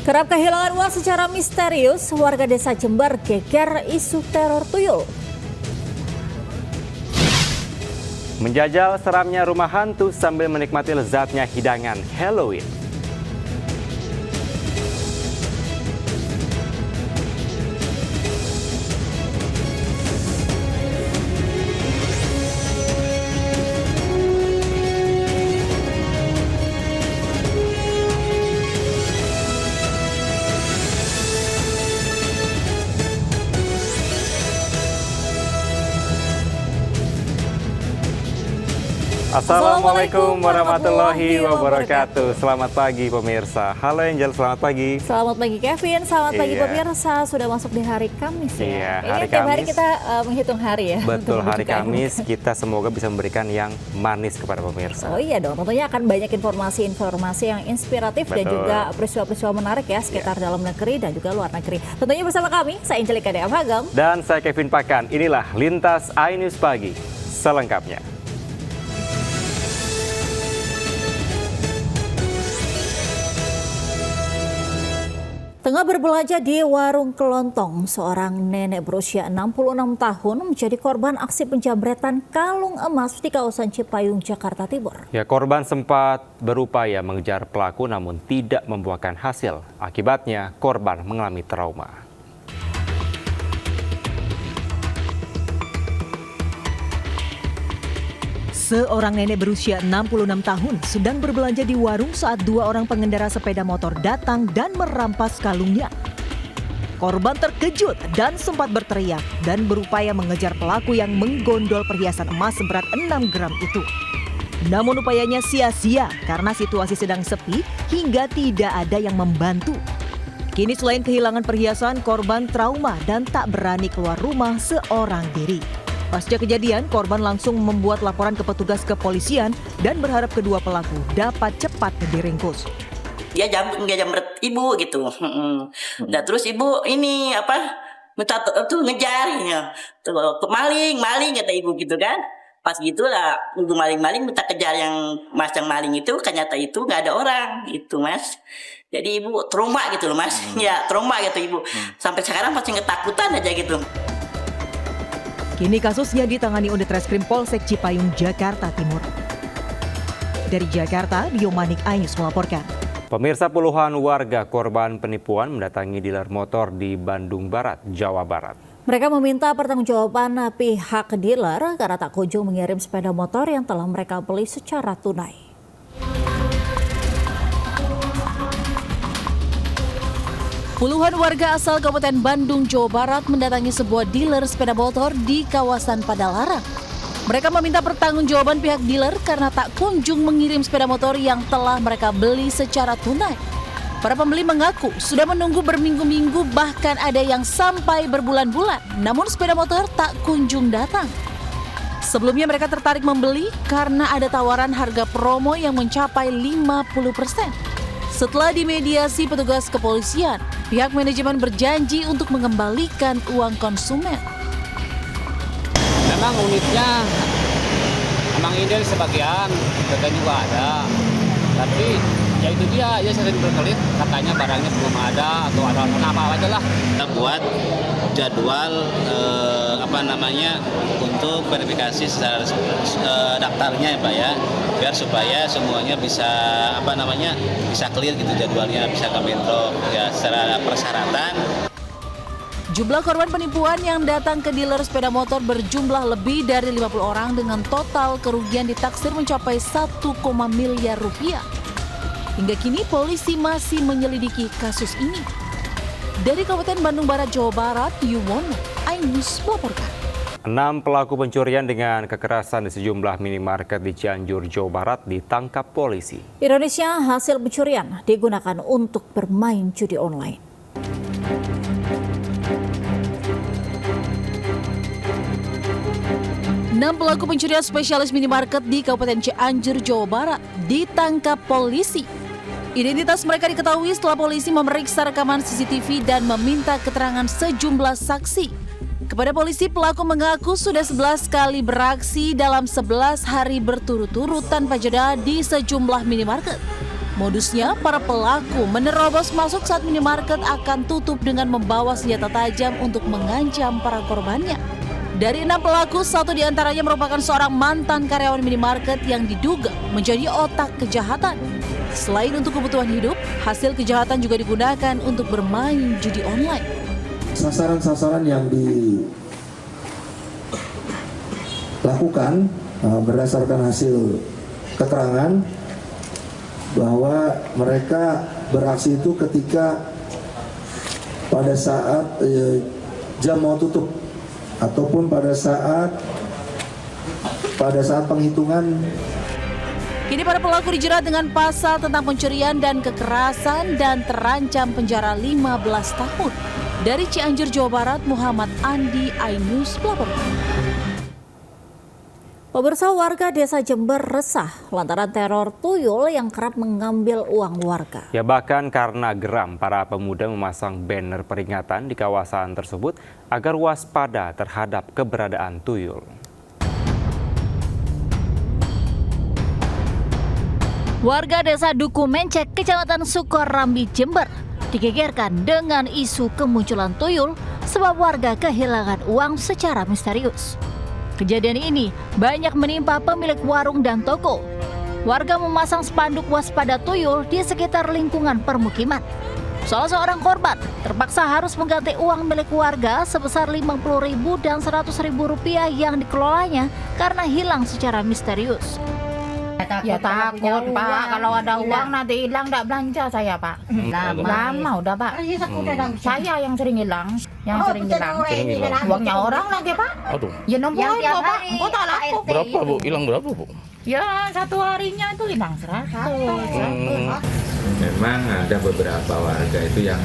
Kerap kehilangan uang secara misterius, warga desa Jember geger isu teror tuyul. Menjajal seramnya rumah hantu sambil menikmati lezatnya hidangan Halloween. Assalamualaikum warahmatullahi wabarakatuh. Selamat pagi pemirsa. Halo Angel, selamat pagi. Selamat pagi Kevin, selamat pagi pemirsa. Sudah masuk di hari Kamis ya. Iya, Ini tiap hari kita menghitung hari ya. Betul, hari Kamis kita semoga bisa memberikan yang manis kepada pemirsa. Oh iya dong, tentunya akan banyak informasi-informasi yang inspiratif dan juga peristiwa-peristiwa menarik ya sekitar dalam negeri dan juga luar negeri. Tentunya bersama kami, saya Angelika Dea Hagam. Dan saya Kevin Pakan. Inilah Lintas iNews Pagi selengkapnya. Tengah berbelanja di warung kelontong, seorang nenek berusia 66 tahun menjadi korban aksi penjamretan kalung emas di kawasan Cipayung, Jakarta Timur. Ya, korban sempat berupaya mengejar pelaku namun tidak membuahkan hasil. Akibatnya korban mengalami trauma. Seorang nenek berusia 66 tahun sedang berbelanja di warung saat dua orang pengendara sepeda motor datang dan merampas kalungnya. Korban terkejut dan sempat berteriak dan berupaya mengejar pelaku yang menggondol perhiasan emas seberat 6 gram itu. Namun upayanya sia-sia karena situasi sedang sepi hingga tidak ada yang membantu. Kini selain kehilangan perhiasan, korban trauma dan tak berani keluar rumah seorang diri. Pasca kejadian, korban langsung membuat laporan ke petugas kepolisian dan berharap kedua pelaku dapat cepat diringkus. Dia jamret ibu gitu. Nah terus ibu ini minta tuh ngejar ya. Maling kata ibu gitu kan. Pas gitu lah ibu maling minta kejar yang mas yang maling itu, ternyata itu nggak ada orang itu mas. Jadi ibu trauma gitu loh mas. Ya trauma gitu ibu. Sampai sekarang masih ketakutan aja gitu. Kini kasusnya ditangani unit reskrim Polsek Cipayung, Jakarta Timur. Dari Jakarta, Dio Manik iNews melaporkan. Pemirsa, puluhan warga korban penipuan mendatangi dealer motor di Bandung Barat, Jawa Barat. Mereka meminta pertanggungjawaban pihak dealer karena tak kunjung mengirim sepeda motor yang telah mereka beli secara tunai. Puluhan warga asal Kabupaten Bandung, Jawa Barat mendatangi sebuah dealer sepeda motor di kawasan Padalarang. Mereka meminta pertanggungjawaban pihak dealer karena tak kunjung mengirim sepeda motor yang telah mereka beli secara tunai. Para pembeli mengaku sudah menunggu berminggu-minggu, bahkan ada yang sampai berbulan-bulan, namun sepeda motor tak kunjung datang. Sebelumnya mereka tertarik membeli karena ada tawaran harga promo yang mencapai 50%. Setelah dimediasi petugas kepolisian, pihak manajemen berjanji untuk mengembalikan uang konsumen. Memang unitnya, memang ide sebagian, sebagian juga ada. Tapi ya itu dia sering berkelit, katanya barangnya belum ada atau ada kenapa aja lah. Kita buat jadwal untuk verifikasi secara daftarnya ya Pak ya, biar supaya semuanya bisa bisa clear gitu jadwalnya, bisa kami intro ya secara persyaratan. Jumlah korban penipuan yang datang ke dealer sepeda motor berjumlah lebih dari 50 orang dengan total kerugian ditaksir mencapai 1, miliar rupiah. Hingga kini polisi masih menyelidiki kasus ini. Dari Kabupaten Bandung Barat, Jawa Barat, Yuwono, iNews melaporkan. 6 pelaku pencurian dengan kekerasan di sejumlah minimarket di Cianjur, Jawa Barat ditangkap polisi. Indonesia hasil pencurian digunakan untuk bermain judi online. Enam pelaku pencurian spesialis minimarket di Kabupaten Cianjur, Jawa Barat ditangkap polisi. Identitas mereka diketahui setelah polisi memeriksa rekaman CCTV dan meminta keterangan sejumlah saksi. Kepada polisi, pelaku mengaku sudah 11 kali beraksi dalam 11 hari berturut-turut tanpa jeda di sejumlah minimarket. Modusnya, para pelaku menerobos masuk saat minimarket akan tutup dengan membawa senjata tajam untuk mengancam para korbannya. Dari 6 pelaku, 1 diantaranya merupakan seorang mantan karyawan minimarket yang diduga menjadi otak kejahatan. Selain untuk kebutuhan hidup, hasil kejahatan juga digunakan untuk bermain judi online. Sasaran-sasaran yang dilakukan berdasarkan hasil keterangan bahwa mereka beraksi itu ketika pada saat jam mau tutup ataupun pada saat penghitungan. Kini para pelaku dijerat dengan pasal tentang pencurian dan kekerasan dan terancam penjara 15 tahun. Dari Cianjur, Jawa Barat, Muhammad Andi, iNews melaporkan. Pemirsa, warga desa Jember resah lantaran teror tuyul yang kerap mengambil uang warga. Ya, bahkan karena geram, para pemuda memasang banner peringatan di kawasan tersebut agar waspada terhadap keberadaan tuyul. Warga desa Duku Mencek, Kecamatan Sukorambi, Jember digegerkan dengan isu kemunculan tuyul sebab warga kehilangan uang secara misterius. Kejadian ini banyak menimpa pemilik warung dan toko. Warga memasang spanduk waspada tuyul di sekitar lingkungan permukiman. Salah seorang korban terpaksa harus mengganti uang milik warga sebesar Rp50.000 dan Rp100.000 yang dikelolanya karena hilang secara misterius. Ya takut Pak, kalau ada uang nanti hilang tidak belanja saya Pak. Lama udah Pak. Saya yang sering hilang, Uangnya orang lagi Pak. Aduh. Ya nomborin kok Pak, kok tak laku. Berapa Bu? Hilang berapa Bu? Ya 1 harinya itu hilang 100. Memang ada beberapa warga itu yang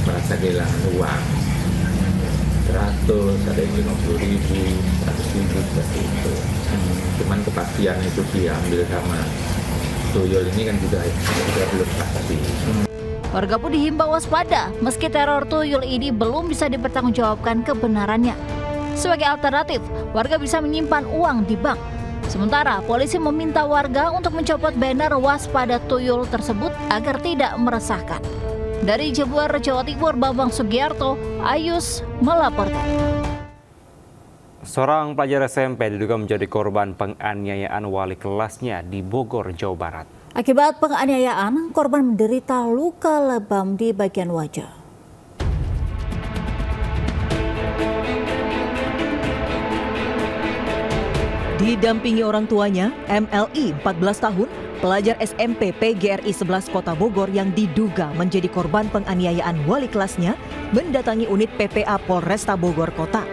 merasa kehilangan uang. 100, ada yang 50.000, 100.000 seperti itu. Cuman kepastian itu diambil sama tuyul ini kan juga belum pasti. Warga pun dihimbau waspada meski teror tuyul ini belum bisa dipertanggungjawabkan kebenarannya. Sebagai alternatif, warga bisa menyimpan uang di bank. Sementara polisi meminta warga untuk mencopot banner waspada tuyul tersebut agar tidak meresahkan. Dari Jember, Jawa Timur, Bambang Sugiarto, iNews melaporkan. Seorang pelajar SMP diduga menjadi korban penganiayaan wali kelasnya di Bogor, Jawa Barat. Akibat penganiayaan, korban menderita luka lebam di bagian wajah. Didampingi orang tuanya, MLI 14 tahun, pelajar SMP PGRI 11 Kota Bogor yang diduga menjadi korban penganiayaan wali kelasnya mendatangi unit PPA Polresta Bogor Kota.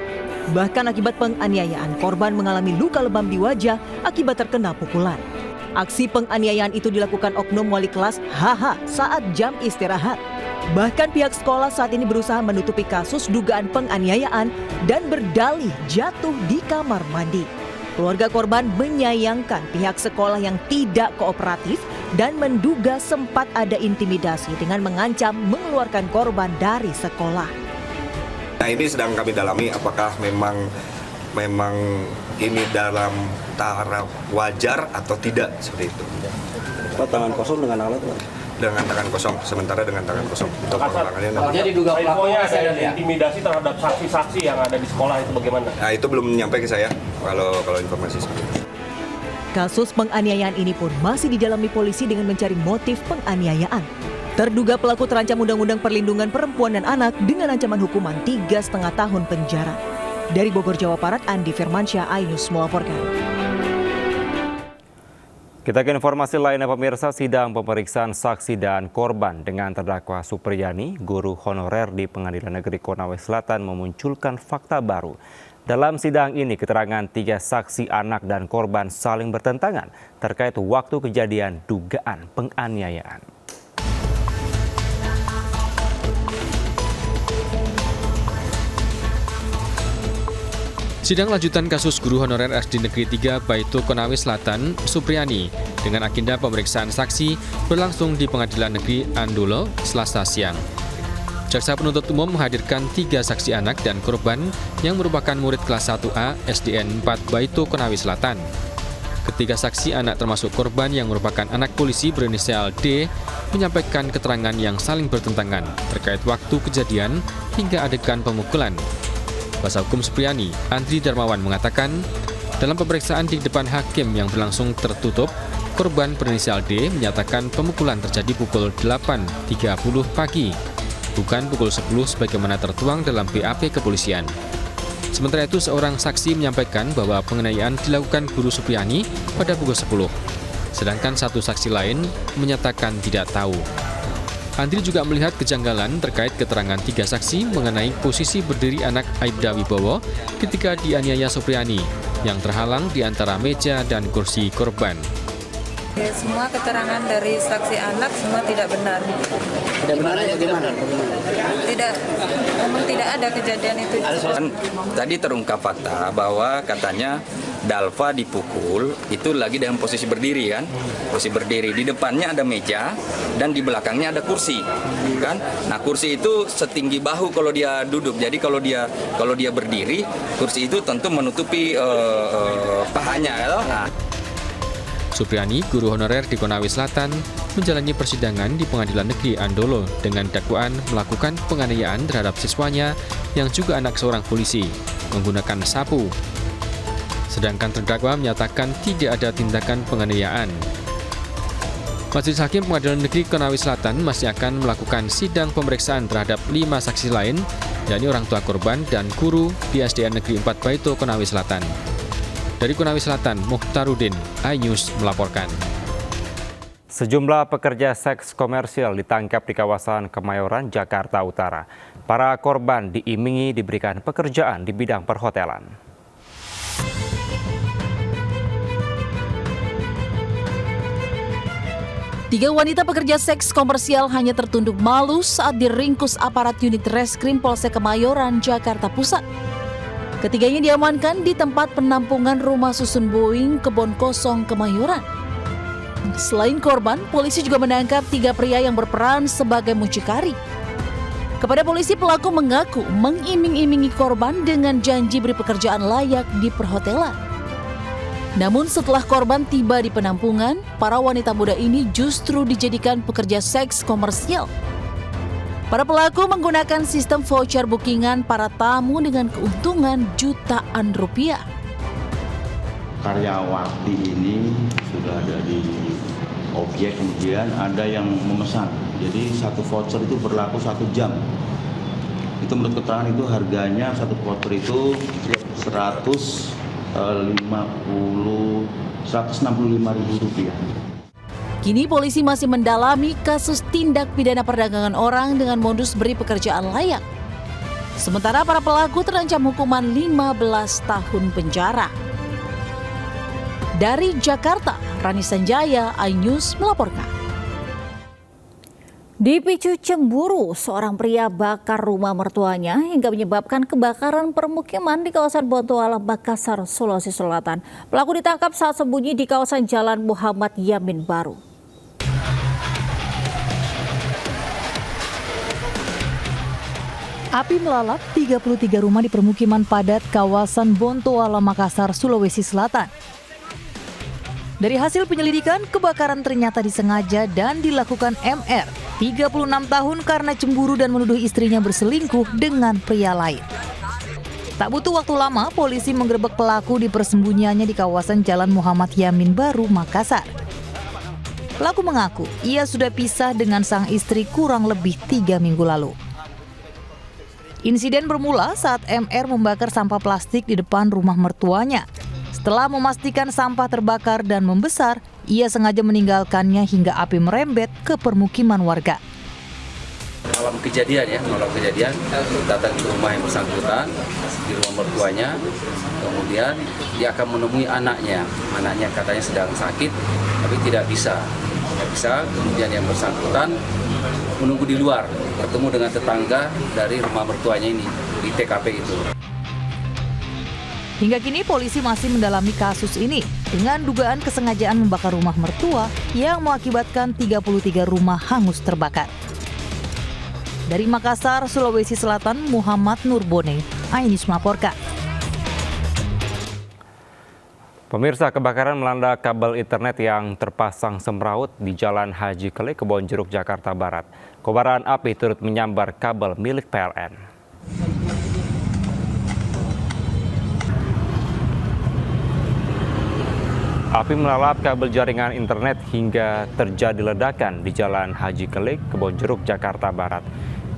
Bahkan akibat penganiayaan, korban mengalami luka lebam di wajah akibat terkena pukulan. Aksi penganiayaan itu dilakukan oknum wali kelas HH saat jam istirahat. Bahkan pihak sekolah saat ini berusaha menutupi kasus dugaan penganiayaan dan berdalih jatuh di kamar mandi. Keluarga korban menyayangkan pihak sekolah yang tidak kooperatif dan menduga sempat ada intimidasi dengan mengancam mengeluarkan korban dari sekolah. Nah, ini sedang kami dalami apakah memang ini dalam taraf wajar atau tidak seperti itu. Tangan kosong dengan alat? Dengan tangan kosong, sementara dengan tangan kosong. Untuk pengembangannya. Jadi diduga pelakunya ada intimidasi terhadap saksi-saksi yang ada di sekolah itu bagaimana? Nah, itu belum nyampe ke saya kalau informasi seperti itu. Kasus penganiayaan ini pun masih didalami polisi dengan mencari motif penganiayaan. Terduga pelaku terancam Undang-Undang Perlindungan Perempuan dan Anak dengan ancaman hukuman 3,5 tahun penjara. Dari Bogor, Jawa Barat, Andi Firmansyah, iNews melaporkan. Kita ke informasi lainnya, pemirsa. Sidang pemeriksaan saksi dan korban dengan terdakwa Supriyani, guru honorer di Pengadilan Negeri Konawe Selatan, memunculkan fakta baru. Dalam sidang ini, keterangan 3 saksi anak dan korban saling bertentangan terkait waktu kejadian dugaan penganiayaan. Sidang lanjutan kasus guru honorer SD Negeri 3 Baitu Konawe Selatan, Supriyani, dengan agenda pemeriksaan saksi berlangsung di Pengadilan Negeri Andolo, Selasa siang. Jaksa penuntut umum menghadirkan 3 saksi anak dan korban yang merupakan murid kelas 1A SDN 4 Baitu Konawe Selatan. Ketiga saksi anak termasuk korban yang merupakan anak polisi berinisial D menyampaikan keterangan yang saling bertentangan terkait waktu kejadian hingga adegan pemukulan. Kuasa hukum Supriyani, Andri Darmawan mengatakan, dalam pemeriksaan di depan hakim yang berlangsung tertutup, korban berinisial D menyatakan pemukulan terjadi pukul 8.30 pagi, bukan pukul 10 sebagaimana tertuang dalam BAP kepolisian. Sementara itu, seorang saksi menyampaikan bahwa penganiayaan dilakukan Guru Supriyani pada pukul 10, sedangkan satu saksi lain menyatakan tidak tahu. Andri juga melihat kejanggalan terkait keterangan tiga saksi mengenai posisi berdiri anak Aibda Wibowo ketika dianiaya Supriyani, yang terhalang di antara meja dan kursi korban. Semua keterangan dari saksi anak semua tidak benar. Tidak benar bagaimana? Memang tidak ada kejadian itu. Tadi terungkap fakta bahwa katanya Dalva dipukul itu lagi dalam posisi berdiri kan? Posisi berdiri, di depannya ada meja dan di belakangnya ada kursi, kan? Nah, kursi itu setinggi bahu kalau dia duduk. Jadi kalau dia berdiri, kursi itu tentu menutupi pahanya kan? Nah. Supriyani, guru honorer di Konawe Selatan, menjalani persidangan di Pengadilan Negeri Andolo dengan dakwaan melakukan penganiayaan terhadap siswanya yang juga anak seorang polisi menggunakan sapu. Sedangkan terdakwa menyatakan tidak ada tindakan penganiayaan. Majelis Hakim Pengadilan Negeri Konawe Selatan masih akan melakukan sidang pemeriksaan terhadap 5 saksi lain, yakni orang tua korban dan guru di SDN Negeri 4 Baito, Konawe Selatan. Dari Konawe Selatan, Mukhtarudin, iNews melaporkan. Sejumlah pekerja seks komersial ditangkap di kawasan Kemayoran, Jakarta Utara. Para korban diimingi diberikan pekerjaan di bidang perhotelan. Tiga wanita pekerja seks komersial hanya tertunduk malu saat diringkus aparat unit Reskrim Polsek Kemayoran, Jakarta Pusat. Ketiganya diamankan di tempat penampungan rumah susun Boeing Kebon Kosong, Kemayoran. Selain korban, polisi juga menangkap 3 pria yang berperan sebagai mucikari. Kepada polisi, pelaku mengaku mengiming-imingi korban dengan janji beri pekerjaan layak di perhotelan. Namun setelah korban tiba di penampungan, para wanita muda ini justru dijadikan pekerja seks komersial. Para pelaku menggunakan sistem voucher bookingan para tamu dengan keuntungan jutaan rupiah. Karyawati ini sudah ada di objek, kemudian ada yang memesan. Jadi satu voucher itu berlaku 1 jam. Itu menurut keterangan itu harganya satu voucher itu 165.000 rupiah. Kini polisi masih mendalami kasus tindak pidana perdagangan orang dengan modus beri pekerjaan layak. Sementara para pelaku terancam hukuman 15 tahun penjara. Dari Jakarta, Rani Sanjaya, iNews melaporkan. Dipicu cemburu, seorang pria bakar rumah mertuanya hingga menyebabkan kebakaran permukiman di kawasan Bontoala, Makassar, Sulawesi Selatan. Pelaku ditangkap saat sembunyi di kawasan Jalan Muhammad Yamin Baru. Api melalap 33 rumah di permukiman padat kawasan Bontoala, Makassar, Sulawesi Selatan. Dari hasil penyelidikan, kebakaran ternyata disengaja dan dilakukan MR, 36 tahun, karena cemburu dan menuduh istrinya berselingkuh dengan pria lain. Tak butuh waktu lama, polisi menggerebek pelaku di persembunyiannya di kawasan Jalan Muhammad Yamin Baru, Makassar. Pelaku mengaku ia sudah pisah dengan sang istri kurang lebih 3 minggu lalu. Insiden bermula saat MR membakar sampah plastik di depan rumah mertuanya. Setelah memastikan sampah terbakar dan membesar, ia sengaja meninggalkannya hingga api merembet ke permukiman warga. Malam kejadian datang ke rumah yang bersangkutan, di rumah mertuanya, kemudian dia akan menemui anaknya. Anaknya katanya sedang sakit, tapi tidak bisa. Kemudian yang bersangkutan menunggu di luar, bertemu dengan tetangga dari rumah mertuanya ini, di TKP itu. Hingga kini polisi masih mendalami kasus ini dengan dugaan kesengajaan membakar rumah mertua yang mengakibatkan 33 rumah hangus terbakar. Dari Makassar, Sulawesi Selatan, Muhammad Nurbone, iNews melaporkan. Pemirsa, kebakaran melanda kabel internet yang terpasang semraut di Jalan Haji Kelek, Kebonjeruk, Jakarta Barat. Kobaran api turut menyambar kabel milik PLN. Api melalap kabel jaringan internet hingga terjadi ledakan di Jalan Haji Kelek, Kebonjeruk, Jakarta Barat.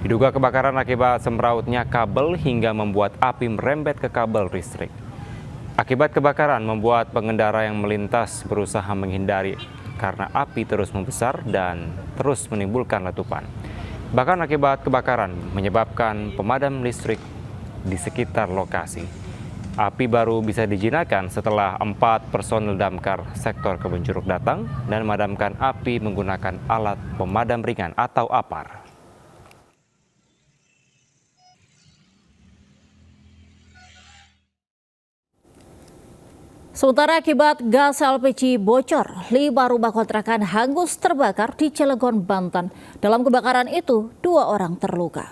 Diduga kebakaran akibat semrautnya kabel hingga membuat api merembet ke kabel listrik. Akibat kebakaran membuat pengendara yang melintas berusaha menghindari karena api terus membesar dan terus menimbulkan letupan. Bahkan akibat kebakaran menyebabkan pemadam listrik di sekitar lokasi. Api baru bisa dijinakan setelah 4 personel damkar sektor Kebonjeruk datang dan memadamkan api menggunakan alat pemadam ringan atau APAR. Sementara akibat gas LPG bocor, 5 rumah kontrakan hangus terbakar di Cilegon, Banten. Dalam kebakaran itu, 2 orang terluka.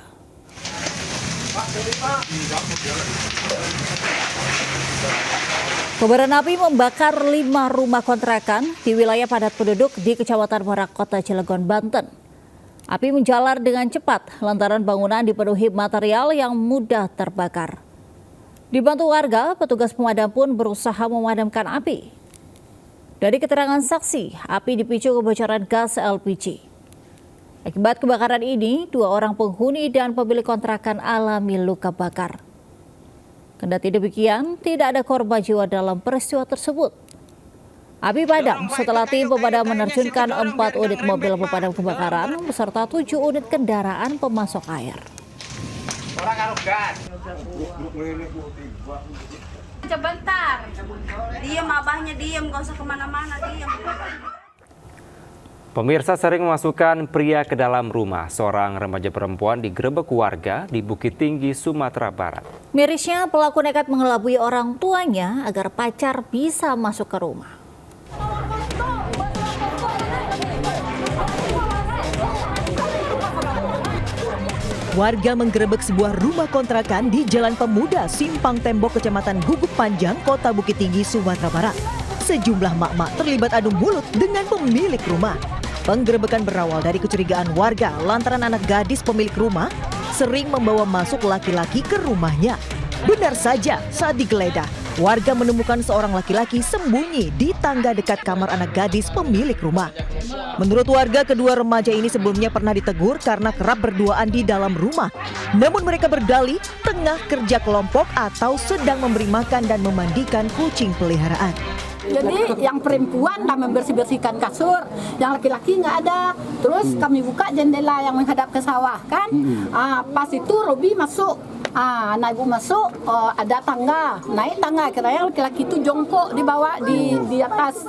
Kobaran api membakar 5 rumah kontrakan di wilayah padat penduduk di Kecamatan Merak, Kota Cilegon, Banten. Api menjalar dengan cepat lantaran bangunan dipenuhi material yang mudah terbakar. Dibantu warga, petugas pemadam pun berusaha memadamkan api. Dari keterangan saksi, api dipicu kebocoran gas LPG. Akibat kebakaran ini, 2 orang penghuni dan pemilik kontrakan alami luka bakar. Kendati demikian, tidak ada korban jiwa dalam peristiwa tersebut. Api padam setelah tim pemadam menerjunkan 4 unit mobil pemadam kebakaran beserta 7 unit kendaraan pemasok air. Sebentar, diam abahnya, diam, gak usah kemana-mana, diam. Pemirsa, sering memasukkan pria ke dalam rumah. Seorang remaja perempuan digerebek warga di Bukit Tinggi, Sumatera Barat. Mirisnya, pelaku nekat mengelabui orang tuanya agar pacar bisa masuk ke rumah. Warga menggerebek sebuah rumah kontrakan di Jalan Pemuda, Simpang Tembok, Kecamatan Gugup Panjang, Kota Bukit Tinggi, Sumatera Barat. Sejumlah mak-mak terlibat adu mulut dengan pemilik rumah. Penggerebekan berawal dari kecurigaan warga lantaran anak gadis pemilik rumah sering membawa masuk laki-laki ke rumahnya. Benar saja, saat digeledah, warga menemukan seorang laki-laki sembunyi di tangga dekat kamar anak gadis pemilik rumah. Menurut warga, kedua remaja ini sebelumnya pernah ditegur karena kerap berduaan di dalam rumah. Namun mereka berdalih tengah kerja kelompok atau sedang memberi makan dan memandikan kucing peliharaan. Jadi yang perempuan kami bersih-bersihkan kasur, yang laki-laki nggak ada. Terus kami buka jendela yang menghadap ke sawah kan. Pas itu Robi masuk. Anak ibu masuk, ada tangga, naik tangga. Kiranya laki-laki itu jongkok di bawah di atas.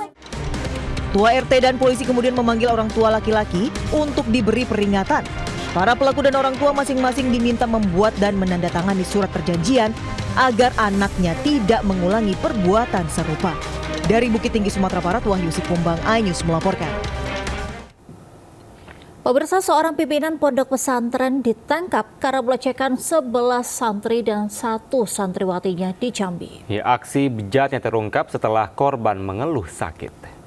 Tua RT dan polisi kemudian memanggil orang tua laki-laki untuk diberi peringatan. Para pelaku dan orang tua masing-masing diminta membuat dan menandatangani surat perjanjian agar anaknya tidak mengulangi perbuatan serupa. Dari Bukit Tinggi, Sumatera Barat, Wahyu Sikumbang, iNews melaporkan. Pemirsa, seorang pimpinan pondok pesantren ditangkap karena melecehkan 11 santri dan 1 santriwatinya di Jambi. Ya, aksi bejatnya terungkap setelah korban mengeluh sakit.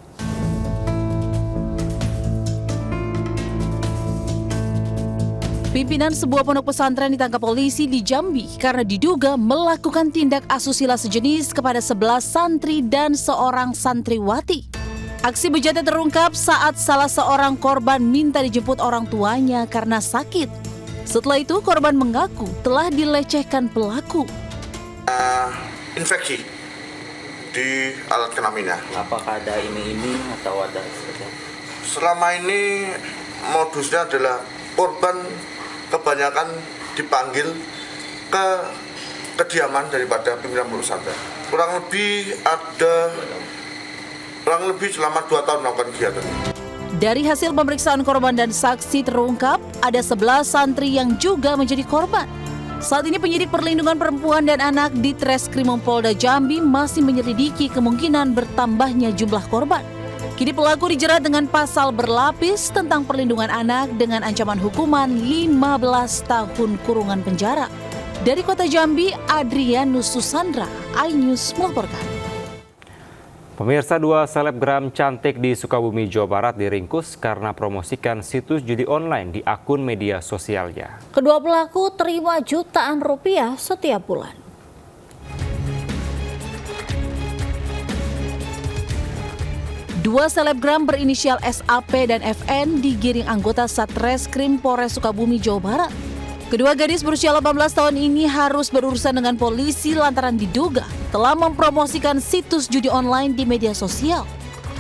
Pimpinan sebuah pondok pesantren ditangkap polisi di Jambi karena diduga melakukan tindak asusila sejenis kepada 11 santri dan seorang santriwati. Aksi bejatnya terungkap saat salah seorang korban minta dijemput orang tuanya karena sakit. Setelah itu korban mengaku telah dilecehkan pelaku. Infeksi di alat kelaminnya. Apakah ada ini atau ada seperti apa? Selama ini modusnya adalah korban kebanyakan dipanggil ke kediaman daripada pimpinan pondok pesantren. Kurang lebih selama 2 tahun melakukan kegiatan. Dari hasil pemeriksaan korban dan saksi terungkap ada 11 santri yang juga menjadi korban. Saat ini penyidik perlindungan perempuan dan anak di Treskrimum Polda Jambi masih menyelidiki kemungkinan bertambahnya jumlah korban. Kini pelaku dijerat dengan pasal berlapis tentang perlindungan anak dengan ancaman hukuman 15 tahun kurungan penjara. Dari Kota Jambi, Adrianus Susandra, iNews melaporkan. Pemirsa, 2 selebgram cantik di Sukabumi, Jawa Barat diringkus karena promosikan situs judi online di akun media sosialnya. Kedua pelaku terima jutaan rupiah setiap bulan. Dua selebgram berinisial SAP dan FN digiring anggota Satreskrim Polres Sukabumi, Jawa Barat. Kedua gadis berusia 18 tahun ini harus berurusan dengan polisi lantaran diduga telah mempromosikan situs judi online di media sosial.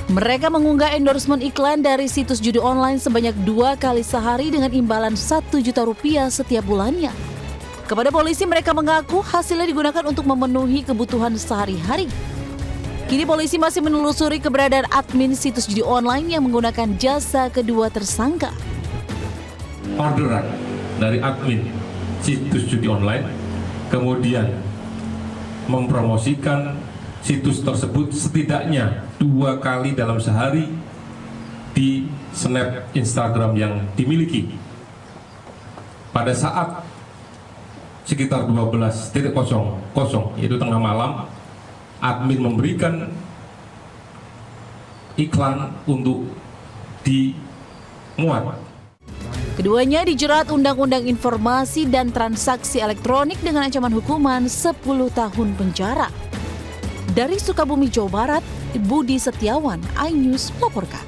Mereka mengunggah endorsement iklan dari situs judi online sebanyak 2 kali sehari dengan imbalan 1 juta rupiah setiap bulannya. Kepada polisi mereka mengaku hasilnya digunakan untuk memenuhi kebutuhan sehari-hari. Kini polisi masih menelusuri keberadaan admin situs judi online yang menggunakan jasa kedua tersangka. Orderan dari admin situs judi online, kemudian mempromosikan situs tersebut setidaknya 2 kali dalam sehari di snap Instagram yang dimiliki. Pada saat sekitar 12.00 yaitu tengah malam, admin memberikan iklan untuk dimuat. Keduanya dijerat Undang-Undang Informasi dan Transaksi Elektronik dengan ancaman hukuman 10 tahun penjara. Dari Sukabumi, Jawa Barat, Budi Setiawan, iNews melaporkan.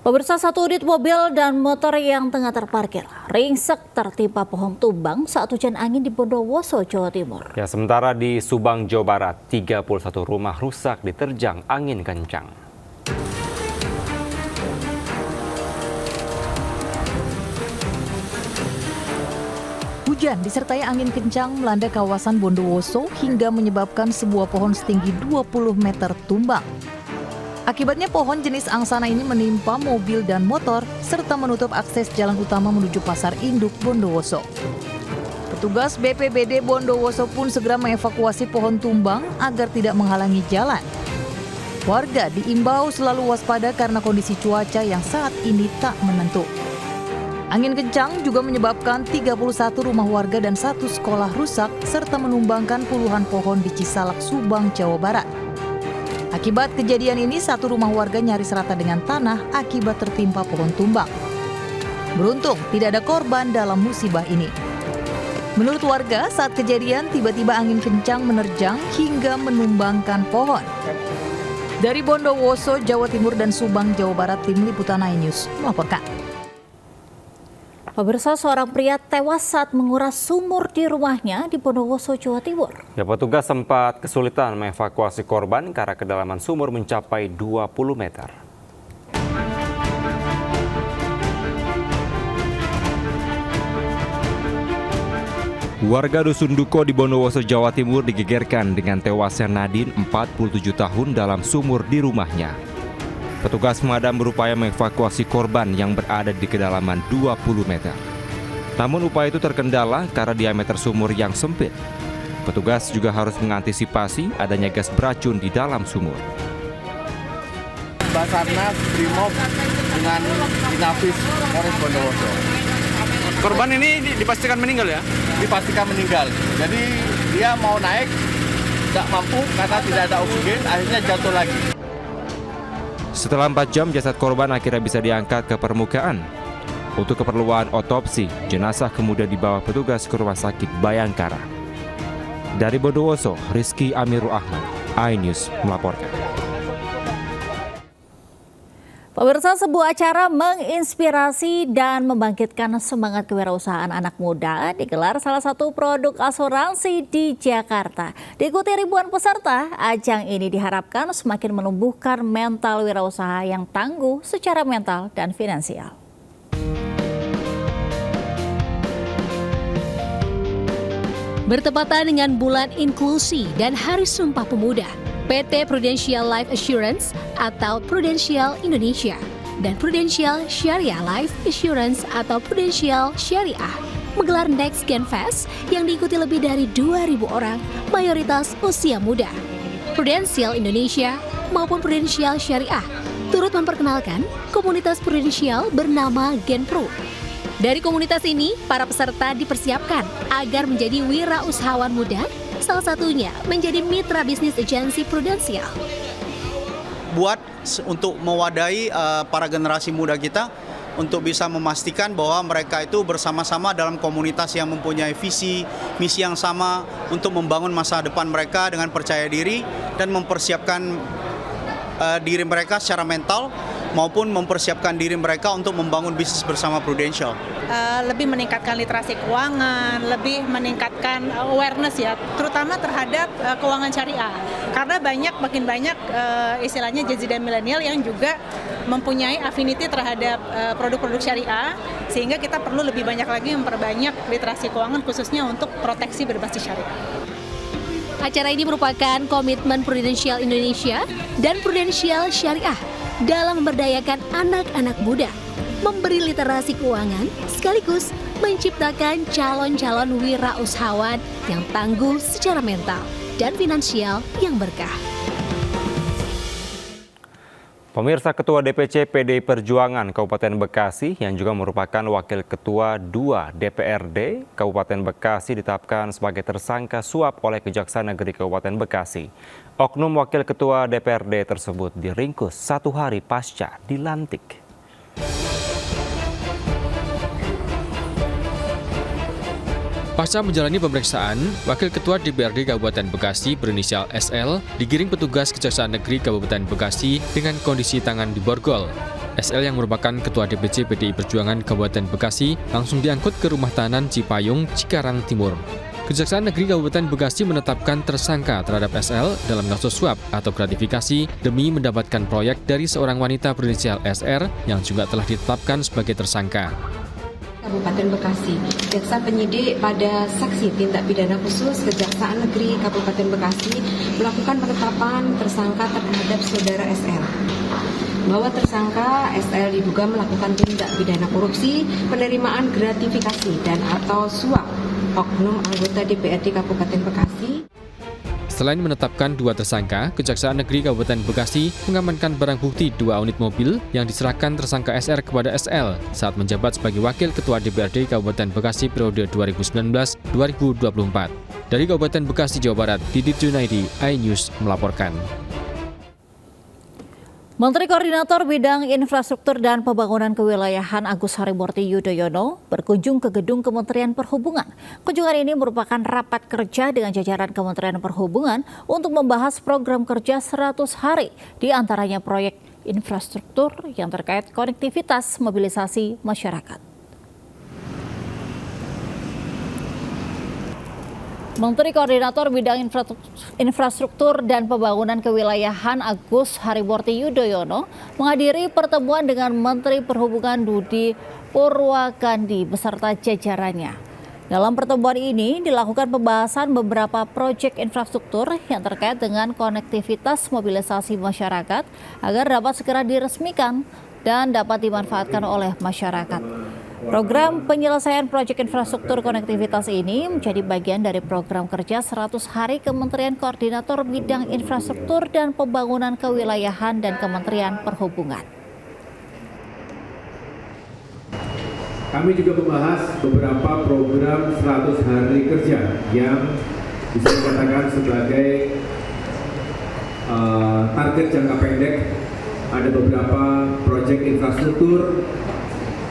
Pemirsa, 1 unit mobil dan motor yang tengah terparkir ringsek tertimpa pohon tumbang saat hujan angin di Bondowoso, Jawa Timur. Ya, sementara di Subang, Jawa Barat, 31 rumah rusak diterjang angin kencang. Hujan disertai angin kencang melanda kawasan Bondowoso hingga menyebabkan sebuah pohon setinggi 20 meter tumbang. Akibatnya pohon jenis angsana ini menimpa mobil dan motor serta menutup akses jalan utama menuju Pasar Induk Bondowoso. Petugas BPBD Bondowoso pun segera mengevakuasi pohon tumbang agar tidak menghalangi jalan. Warga diimbau selalu waspada karena kondisi cuaca yang saat ini tak menentu. Angin kencang juga menyebabkan 31 rumah warga dan 1 sekolah rusak serta menumbangkan puluhan pohon di Cisalak, Subang, Jawa Barat. Akibat kejadian ini, 1 rumah warga nyaris rata dengan tanah akibat tertimpa pohon tumbang. Beruntung tidak ada korban dalam musibah ini. Menurut warga, saat kejadian tiba-tiba angin kencang menerjang hingga menumbangkan pohon. Dari Bondowoso, Jawa Timur dan Subang, Jawa Barat, Tim Liputan iNews melaporkan. Pemirsa, seorang pria tewas saat menguras sumur di rumahnya di Bondowoso, Jawa Timur. Ya, petugas sempat kesulitan mengevakuasi korban karena kedalaman sumur mencapai 20 meter. Warga Dusun Duko di Bondowoso, Jawa Timur digegerkan dengan tewasnya Nadine, 47 tahun dalam sumur di rumahnya. Petugas pemadam berupaya mengevakuasi korban yang berada di kedalaman 20 meter. Namun upaya itu terkendala karena diameter sumur yang sempit. Petugas juga harus mengantisipasi adanya gas beracun di dalam sumur. Basarnas, Brimob dengan Inafis Polres Bondowoso. Korban ini dipastikan meninggal ya? Dipastikan meninggal. Jadi dia mau naik, tidak mampu karena tidak ada oksigen, akhirnya jatuh lagi. Setelah 4 jam, jasad korban akhirnya bisa diangkat ke permukaan. Untuk keperluan otopsi, jenazah kemudian dibawa petugas ke Rumah Sakit Bayangkara. Dari Bondowoso, Rizky Amirul Ahmad, iNews melaporkan. Pemirsa, sebuah acara menginspirasi dan membangkitkan semangat kewirausahaan anak muda digelar salah satu produk asuransi di Jakarta. Diikuti ribuan peserta, ajang ini diharapkan semakin menumbuhkan mental wirausaha yang tangguh secara mental dan finansial. Bertepatan dengan Bulan Inklusi dan Hari Sumpah Pemuda, PT Prudential Life Assurance atau Prudential Indonesia dan Prudential Syariah Life Assurance atau Prudential Syariah menggelar Next Gen Fest yang diikuti lebih dari 2.000 orang, mayoritas usia muda. Prudential Indonesia maupun Prudential Syariah turut memperkenalkan komunitas Prudential bernama Genpro. Dari komunitas ini, para peserta dipersiapkan agar menjadi wirausahawan muda Salah satunya menjadi mitra bisnis agensi Prudential. Buat untuk mewadahi para generasi muda kita untuk bisa memastikan bahwa mereka itu bersama-sama dalam komunitas yang mempunyai visi, misi yang sama untuk membangun masa depan mereka dengan percaya diri dan mempersiapkan diri mereka secara mental maupun mempersiapkan diri mereka untuk membangun bisnis bersama Prudential. Lebih meningkatkan literasi keuangan, lebih meningkatkan awareness ya, terutama terhadap keuangan syariah. Karena makin banyak istilahnya Gen Z dan milenial yang juga mempunyai affinity terhadap produk-produk syariah, sehingga kita perlu lebih banyak lagi memperbanyak literasi keuangan khususnya untuk proteksi berbasis syariah. Acara ini merupakan komitmen Prudential Indonesia dan Prudential Syariah dalam memberdayakan anak-anak muda, memberi literasi keuangan, sekaligus menciptakan calon-calon wirausahawan yang tangguh secara mental dan finansial yang berkah. Pemirsa, Ketua DPC PDI Perjuangan Kabupaten Bekasi yang juga merupakan Wakil Ketua 2 DPRD Kabupaten Bekasi ditetapkan sebagai tersangka suap oleh Kejaksaan Negeri Kabupaten Bekasi. Oknum Wakil Ketua DPRD tersebut diringkus 1 hari pasca dilantik. Pasca menjalani pemeriksaan, Wakil Ketua DPRD Kabupaten Bekasi berinisial SL digiring petugas Kejaksaan Negeri Kabupaten Bekasi dengan kondisi tangan diborgol. SL yang merupakan Ketua DPC PDI Perjuangan Kabupaten Bekasi langsung diangkut ke rumah tahanan Cipayung, Cikarang Timur. Kejaksaan Negeri Kabupaten Bekasi menetapkan tersangka terhadap SL dalam kasus suap atau gratifikasi demi mendapatkan proyek dari seorang wanita berinisial SR yang juga telah ditetapkan sebagai tersangka. Kabupaten Bekasi, jaksa penyidik pada saksi tindak pidana khusus Kejaksaan Negeri Kabupaten Bekasi melakukan penetapan tersangka terhadap saudara SL. Bahwa tersangka SL diduga melakukan tindak pidana korupsi, penerimaan gratifikasi dan atau suap oknum anggota DPRD Kabupaten Bekasi. Selain menetapkan 2 tersangka, Kejaksaan Negeri Kabupaten Bekasi mengamankan barang bukti 2 unit mobil yang diserahkan tersangka SR kepada SL saat menjabat sebagai Wakil Ketua DPRD Kabupaten Bekasi periode 2019-2024. Dari Kabupaten Bekasi, Jawa Barat, Didit Junaidi, iNews melaporkan. Menteri Koordinator Bidang Infrastruktur dan Pembangunan Kewilayahan Agus Harimurti Yudhoyono berkunjung ke gedung Kementerian Perhubungan. Kunjungan ini merupakan rapat kerja dengan jajaran Kementerian Perhubungan untuk membahas program kerja 100 hari, di antaranya proyek infrastruktur yang terkait konektivitas mobilisasi masyarakat. Menteri Koordinator Bidang Infrastruktur dan Pembangunan Kewilayahan Agus Harimurti Yudhoyono menghadiri pertemuan dengan Menteri Perhubungan Budi Purwakandi beserta jajarannya. Dalam pertemuan ini dilakukan pembahasan beberapa proyek infrastruktur yang terkait dengan konektivitas mobilisasi masyarakat agar dapat segera diresmikan dan dapat dimanfaatkan oleh masyarakat. Program penyelesaian proyek infrastruktur konektivitas ini menjadi bagian dari program kerja 100 hari Kementerian Koordinator Bidang Infrastruktur dan Pembangunan Kewilayahan dan Kementerian Perhubungan. Kami juga membahas beberapa program 100 hari kerja yang bisa dikatakan sebagai target jangka pendek. Ada beberapa proyek infrastruktur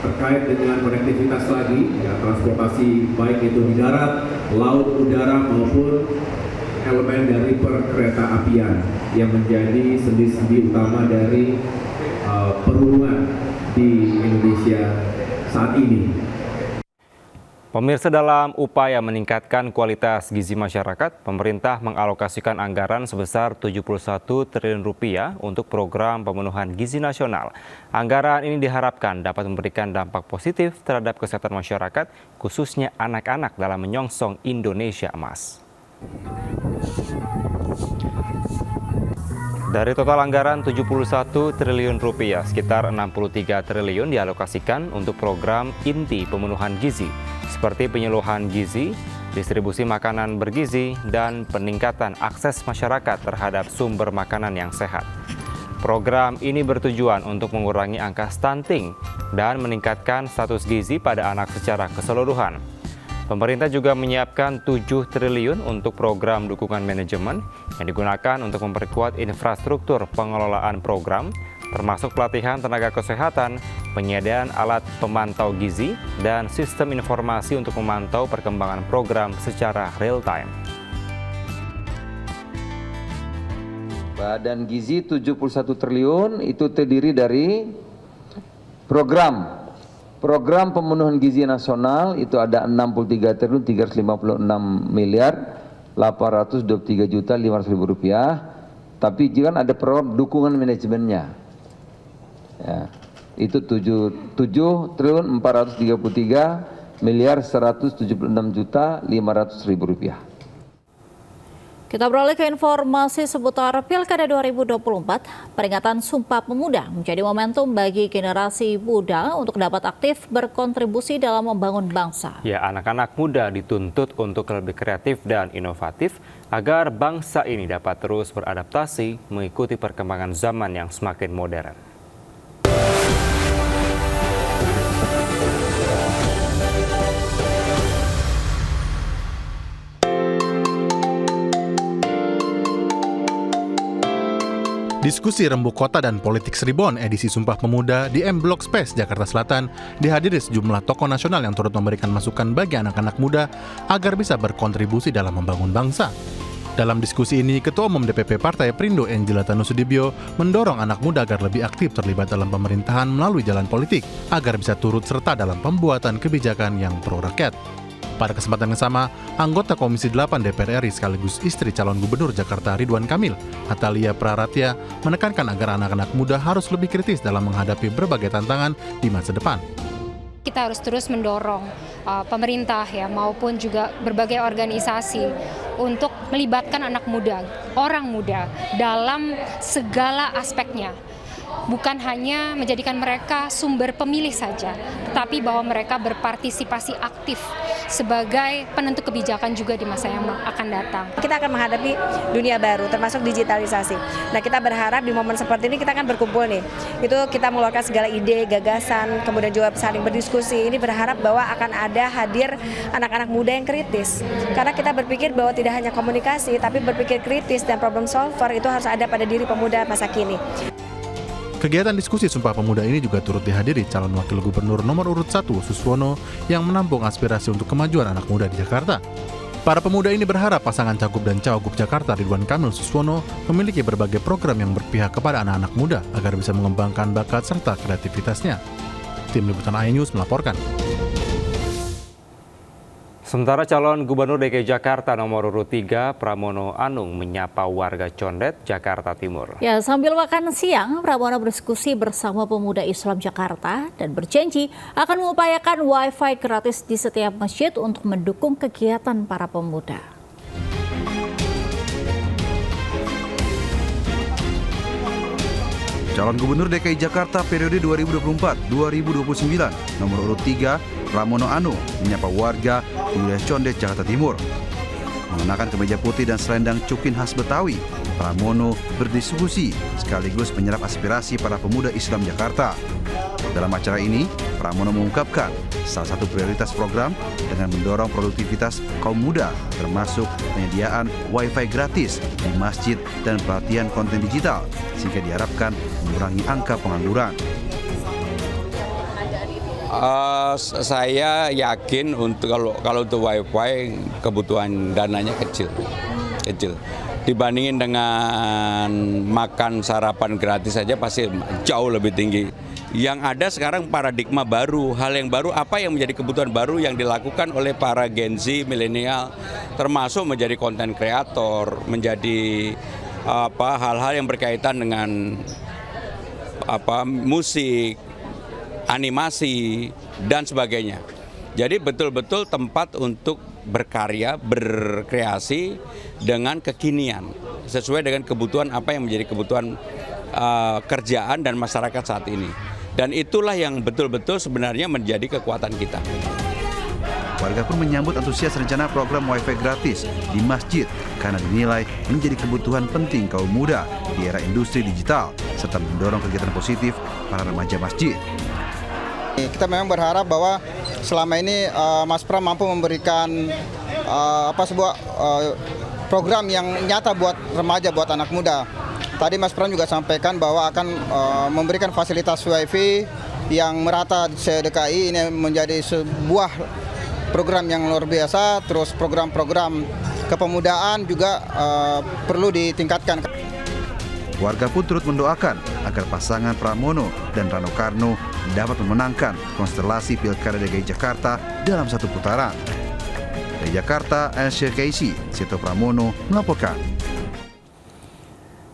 terkait dengan konektivitas lagi, ya, transportasi baik itu di darat, laut, udara maupun elemen dari perkereta apian yang menjadi sendi-sendi utama dari perhubungan di Indonesia saat ini. Pemirsa, dalam upaya meningkatkan kualitas gizi masyarakat, pemerintah mengalokasikan anggaran sebesar 71 triliun rupiah untuk program pemenuhan gizi nasional. Anggaran ini diharapkan dapat memberikan dampak positif terhadap kesehatan masyarakat, khususnya anak-anak dalam menyongsong Indonesia Emas. Dari total anggaran 71 triliun rupiah, sekitar 63 triliun dialokasikan untuk program inti pemenuhan gizi, seperti penyuluhan gizi, distribusi makanan bergizi, dan peningkatan akses masyarakat terhadap sumber makanan yang sehat. Program ini bertujuan untuk mengurangi angka stunting dan meningkatkan status gizi pada anak secara keseluruhan. Pemerintah juga menyiapkan 7 triliun untuk program dukungan manajemen yang digunakan untuk memperkuat infrastruktur pengelolaan program, termasuk pelatihan tenaga kesehatan, penyediaan alat pemantau gizi, dan sistem informasi untuk memantau perkembangan program secara real-time. Badan Gizi 71 triliun itu terdiri dari program pemenuhan gizi nasional itu ada 63 triliun 356 miliar 823 juta 500 ribu rupiah, tapi juga ada program dukungan manajemennya ya, itu 7 triliun 433 miliar 176 juta 500 ribu rupiah. Kita beralih ke informasi seputar Pilkada 2024. Peringatan Sumpah Pemuda menjadi momentum bagi generasi muda untuk dapat aktif berkontribusi dalam membangun bangsa. Ya, anak-anak muda dituntut untuk lebih kreatif dan inovatif agar bangsa ini dapat terus beradaptasi mengikuti perkembangan zaman yang semakin modern. Diskusi Rembuk Kota dan Politik Seribon edisi Sumpah Pemuda di M Block Space, Jakarta Selatan dihadiri sejumlah tokoh nasional yang turut memberikan masukan bagi anak-anak muda agar bisa berkontribusi dalam membangun bangsa. Dalam diskusi ini, Ketua Umum DPP Partai Perindo Angela Tanusudibyo mendorong anak muda agar lebih aktif terlibat dalam pemerintahan melalui jalan politik agar bisa turut serta dalam pembuatan kebijakan yang pro rakyat. Pada kesempatan yang sama, anggota Komisi 8 DPR RI sekaligus istri calon gubernur Jakarta Ridwan Kamil, Atalia Praratya, menekankan agar anak-anak muda harus lebih kritis dalam menghadapi berbagai tantangan di masa depan. Kita harus terus mendorong pemerintah ya maupun juga berbagai organisasi untuk melibatkan anak muda, orang muda dalam segala aspeknya. Bukan hanya menjadikan mereka sumber pemilih saja, tetapi bahwa mereka berpartisipasi aktif sebagai penentu kebijakan juga di masa yang akan datang. Kita akan menghadapi dunia baru, termasuk digitalisasi. Nah, kita berharap di momen seperti ini kita akan berkumpul nih. Itu kita mengeluarkan segala ide, gagasan, kemudian juga saling berdiskusi. Ini berharap bahwa akan ada hadir anak-anak muda yang kritis. Karena kita berpikir bahwa tidak hanya komunikasi, tapi berpikir kritis dan problem solver itu harus ada pada diri pemuda masa kini. Kegiatan diskusi Sumpah Pemuda ini juga turut dihadiri calon wakil gubernur nomor urut 1 Suswono yang menampung aspirasi untuk kemajuan anak muda di Jakarta. Para pemuda ini berharap pasangan Cagup dan Cawagup Jakarta Ridwan Kamil Suswono memiliki berbagai program yang berpihak kepada anak-anak muda agar bisa mengembangkan bakat serta kreativitasnya. Tim Liputan iNews melaporkan. Sementara calon Gubernur DKI Jakarta nomor urut 3 Pramono Anung menyapa warga Condet, Jakarta Timur. Ya, sambil makan siang, Pramono berdiskusi bersama pemuda Islam Jakarta dan berjanji akan mengupayakan Wi-Fi gratis di setiap masjid untuk mendukung kegiatan para pemuda. Calon Gubernur DKI Jakarta periode 2024-2029 nomor urut 3 Pramono Anung menyapa warga di wilayah Condet, Jakarta Timur. Mengenakan kemeja putih dan selendang cukin khas Betawi, Pramono berdiskusi sekaligus menyerap aspirasi para pemuda Islam Jakarta. Dalam acara ini, Pramono mengungkapkan salah satu prioritas program dengan mendorong produktivitas kaum muda, termasuk penyediaan Wi-Fi gratis di masjid dan pelatihan konten digital, sehingga diharapkan mengurangi angka pengangguran. Saya yakin untuk kalau untuk Wi-Fi kebutuhan dananya kecil. Dibandingin dengan makan sarapan gratis saja pasti jauh lebih tinggi. Yang ada sekarang paradigma baru, hal yang baru, apa yang menjadi kebutuhan baru yang dilakukan oleh para Gen Z, milenial, termasuk menjadi konten kreator, menjadi hal-hal yang berkaitan dengan musik, animasi, dan sebagainya. Jadi betul-betul tempat untuk berkarya, berkreasi dengan kekinian, sesuai dengan kebutuhan apa yang menjadi kebutuhan kerjaan dan masyarakat saat ini. Dan itulah yang betul-betul sebenarnya menjadi kekuatan kita. Warga pun menyambut antusias rencana program Wi-Fi gratis di masjid karena dinilai menjadi kebutuhan penting kaum muda di era industri digital, serta mendorong kegiatan positif para remaja masjid. Kita memang berharap bahwa selama ini Mas Pram mampu memberikan sebuah program yang nyata buat remaja, buat anak muda. Tadi Mas Pram juga sampaikan bahwa akan memberikan fasilitas WiFi yang merata di DKI. Ini menjadi sebuah program yang luar biasa. Terus program-program kepemudaan juga perlu ditingkatkan. Warga pun turut mendoakan agar pasangan Pramono dan Rano Karno dapat memenangkan konstelasi Pilkada DKI Jakarta dalam satu putaran. Dari Jakarta, Elsyir Kaisi, Sito Pramono melaporkan.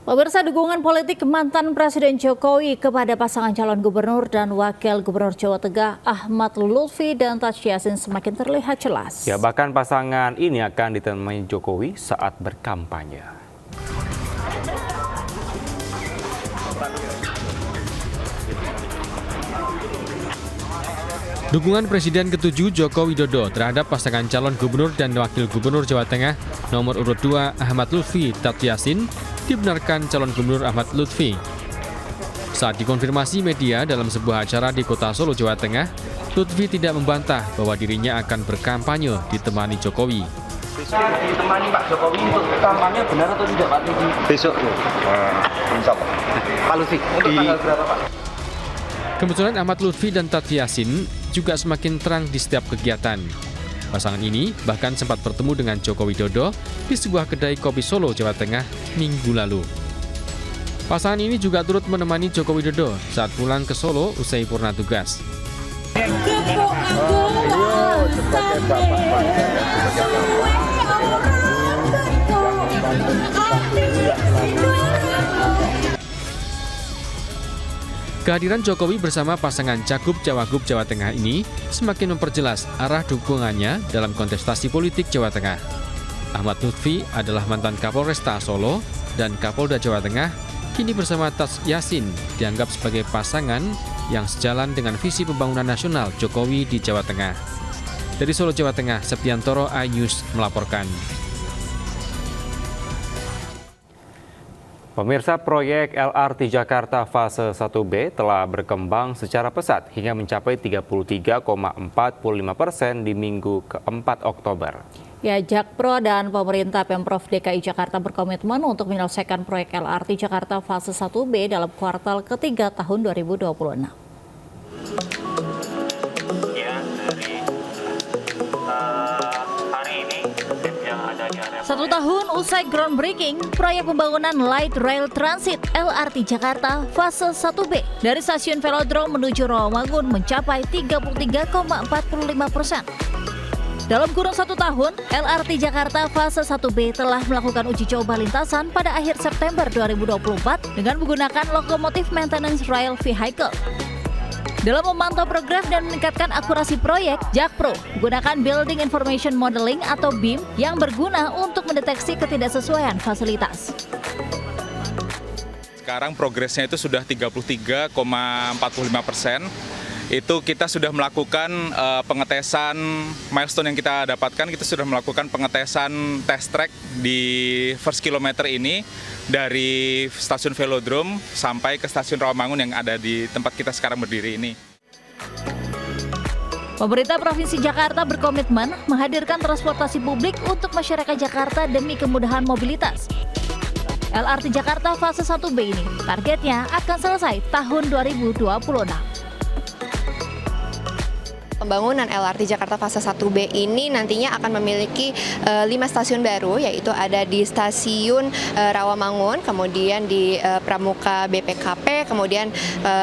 Pemirsa, dukungan politik mantan Presiden Jokowi kepada pasangan calon gubernur dan wakil gubernur Jawa Tengah Ahmad Lutfi dan Taj Yassin semakin terlihat jelas. Ya, bahkan pasangan ini akan ditemani Jokowi saat berkampanye. Dukungan Presiden ke-7 Joko Widodo terhadap pasangan calon gubernur dan wakil gubernur Jawa Tengah nomor urut 2 Ahmad Lutfi Taj Yassin dibenarkan calon gubernur Ahmad Lutfi. Saat dikonfirmasi media dalam sebuah acara di Kota Solo, Jawa Tengah, Lutfi tidak membantah bahwa dirinya akan berkampanye ditemani Jokowi. Besok ditemani Pak Jokowi untuk kampanye, benar atau tidak Pak Lutfi? Besok, insya Allah. Pak Lutfi, untuk tanggal berapa Pak? Kebetulan Ahmad Lutfi dan Taj Yassin juga semakin terang di setiap kegiatan. Pasangan ini bahkan sempat bertemu dengan Joko Widodo di sebuah kedai kopi Solo, Jawa Tengah, Minggu lalu. Pasangan ini juga turut menemani Joko Widodo saat pulang ke Solo usai purna tugas. Kehadiran Jokowi bersama pasangan Cagup-Cawagup Jawa Tengah ini semakin memperjelas arah dukungannya dalam kontestasi politik Jawa Tengah. Ahmad Lutfi adalah mantan Kapolresta Solo dan Kapolda Jawa Tengah, kini bersama Taj Yassin dianggap sebagai pasangan yang sejalan dengan visi pembangunan nasional Jokowi di Jawa Tengah. Dari Solo, Jawa Tengah, Septiantoro, iNews melaporkan. Pemirsa, proyek LRT Jakarta fase 1B telah berkembang secara pesat hingga mencapai 33,45% di minggu ke-4 Oktober. Ya, Jakpro dan pemerintah Pemprov DKI Jakarta berkomitmen untuk menyelesaikan proyek LRT Jakarta fase 1B dalam kuartal ketiga tahun 2026. Satu tahun usai groundbreaking, proyek pembangunan Light Rail Transit LRT Jakarta fase 1B dari stasiun Velodrome menuju Rawamangun mencapai 33,45%. Dalam kurun 1 tahun, LRT Jakarta fase 1B telah melakukan uji coba lintasan pada akhir September 2024 dengan menggunakan lokomotif maintenance rail vehicle. Dalam memantau progres dan meningkatkan akurasi proyek, Jakpro menggunakan Building Information Modeling atau BIM yang berguna untuk mendeteksi ketidaksesuaian fasilitas. Sekarang progresnya itu sudah 33,45%. Itu kita sudah melakukan pengetesan milestone yang kita dapatkan, kita sudah melakukan pengetesan test track di first kilometer ini dari stasiun Velodrome sampai ke stasiun Rawamangun yang ada di tempat kita sekarang berdiri ini. Pemerintah Provinsi Jakarta berkomitmen menghadirkan transportasi publik untuk masyarakat Jakarta demi kemudahan mobilitas. LRT Jakarta fase 1B ini targetnya akan selesai tahun 2026. Pembangunan LRT Jakarta fase 1B ini nantinya akan memiliki 5 stasiun baru, yaitu ada di stasiun Rawamangun, kemudian di Pramuka BPKP, kemudian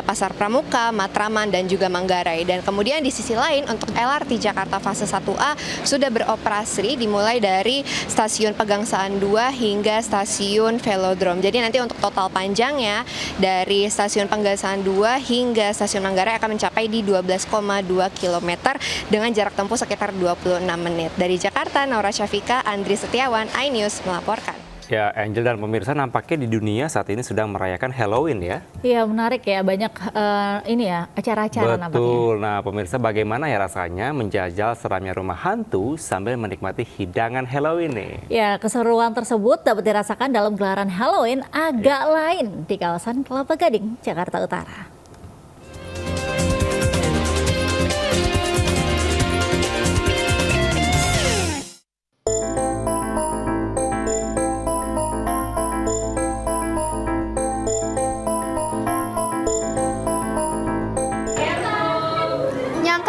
Pasar Pramuka, Matraman, dan juga Manggarai. Dan kemudian di sisi lain untuk LRT Jakarta fase 1A sudah beroperasi dimulai dari stasiun Pegangsaan 2 hingga stasiun Velodrome. Jadi nanti untuk total panjangnya dari stasiun Pegangsaan 2 hingga stasiun Manggarai akan mencapai di 12,2 km dengan jarak tempuh sekitar 26 menit. Dari Jakarta, Naura Syafika, Andri Setiawan, iNews melaporkan. Ya, Angel dan pemirsa, nampaknya di dunia saat ini sedang merayakan Halloween ya. Iya, menarik ya, banyak acara-acara nampaknya. Betul. Nah, pemirsa, bagaimana ya rasanya menjajal seramnya rumah hantu sambil menikmati hidangan Halloween nih? Ya, keseruan tersebut dapat dirasakan dalam gelaran Halloween agak lain di kawasan Kelapa Gading, Jakarta Utara.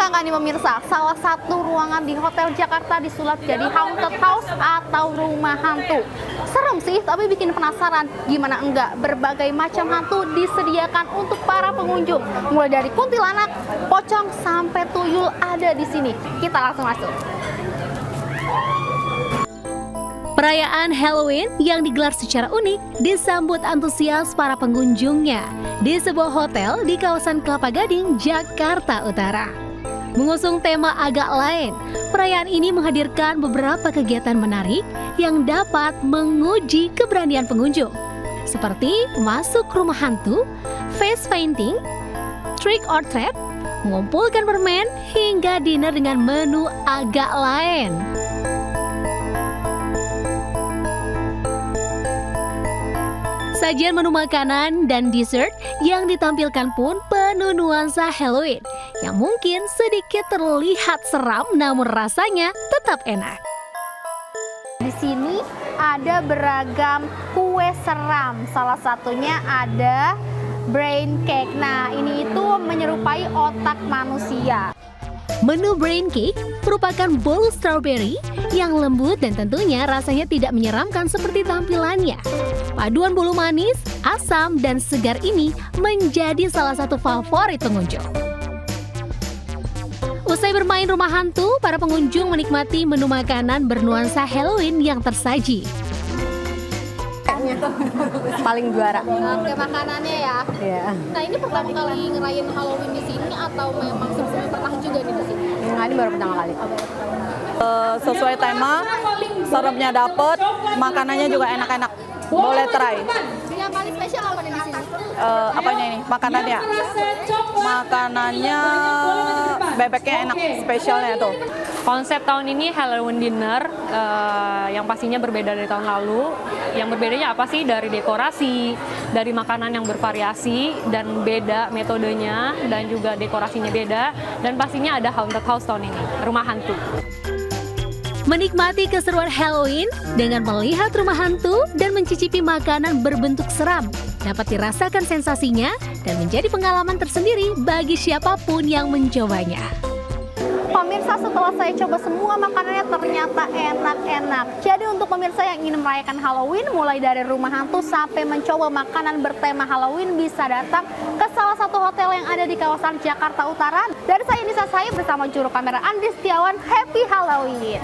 Nyangka nggak nih pemirsa, salah satu ruangan di Hotel Jakarta disulap jadi haunted house atau rumah hantu. Serem sih, tapi bikin penasaran. Gimana enggak, berbagai macam hantu disediakan untuk para pengunjung. Mulai dari kuntilanak, pocong, sampai tuyul ada di sini. Kita langsung masuk. Perayaan Halloween yang digelar secara unik disambut antusias para pengunjungnya di sebuah hotel di kawasan Kelapa Gading, Jakarta Utara. Mengusung tema agak lain, perayaan ini menghadirkan beberapa kegiatan menarik yang dapat menguji keberanian pengunjung, seperti masuk rumah hantu, face painting, trick or treat, mengumpulkan permen, hingga dinner dengan menu agak lain. Sajian menu makanan dan dessert yang ditampilkan pun penuh nuansa Halloween yang mungkin sedikit terlihat seram namun rasanya tetap enak. Di sini ada beragam kue seram, salah satunya ada brain cake. Nah, ini itu menyerupai otak manusia. Menu brain cake merupakan bowl strawberry yang lembut dan tentunya rasanya tidak menyeramkan seperti tampilannya. Paduan bolu manis, asam, dan segar ini menjadi salah satu favorit pengunjung. Usai bermain rumah hantu, para pengunjung menikmati menu makanan bernuansa Halloween yang tersaji. Paling juara. Oke, makanannya ya. Iya. Nah, ini pertama kali ngerayain Halloween di sini atau memang sebelumnya pernah juga nih di sini? Nah, ini baru pertama kali. Sesuai tema, seremnya dapet, makanannya juga enak-enak. Boleh try. Yang paling spesial apa nih di sini? Apanya ini? Makanannya? Makanannya bebeknya enak, spesialnya tuh. Konsep tahun ini Halloween dinner, yang pastinya berbeda dari tahun lalu. Yang berbedanya apa sih? Dari dekorasi, dari makanan yang bervariasi dan beda metodenya dan juga dekorasinya beda. Dan pastinya ada haunted house tahun ini, rumah hantu. Menikmati keseruan Halloween dengan melihat rumah hantu dan mencicipi makanan berbentuk seram dapat dirasakan sensasinya dan menjadi pengalaman tersendiri bagi siapapun yang mencobanya. Pemirsa, setelah saya coba semua makanannya ternyata enak-enak. Jadi untuk pemirsa yang ingin merayakan Halloween, mulai dari rumah hantu sampai mencoba makanan bertema Halloween, bisa datang ke salah satu hotel yang ada di kawasan Jakarta Utara. Dari saya Nisa Saib bersama juru kamera Andri Setiawan, Happy Halloween!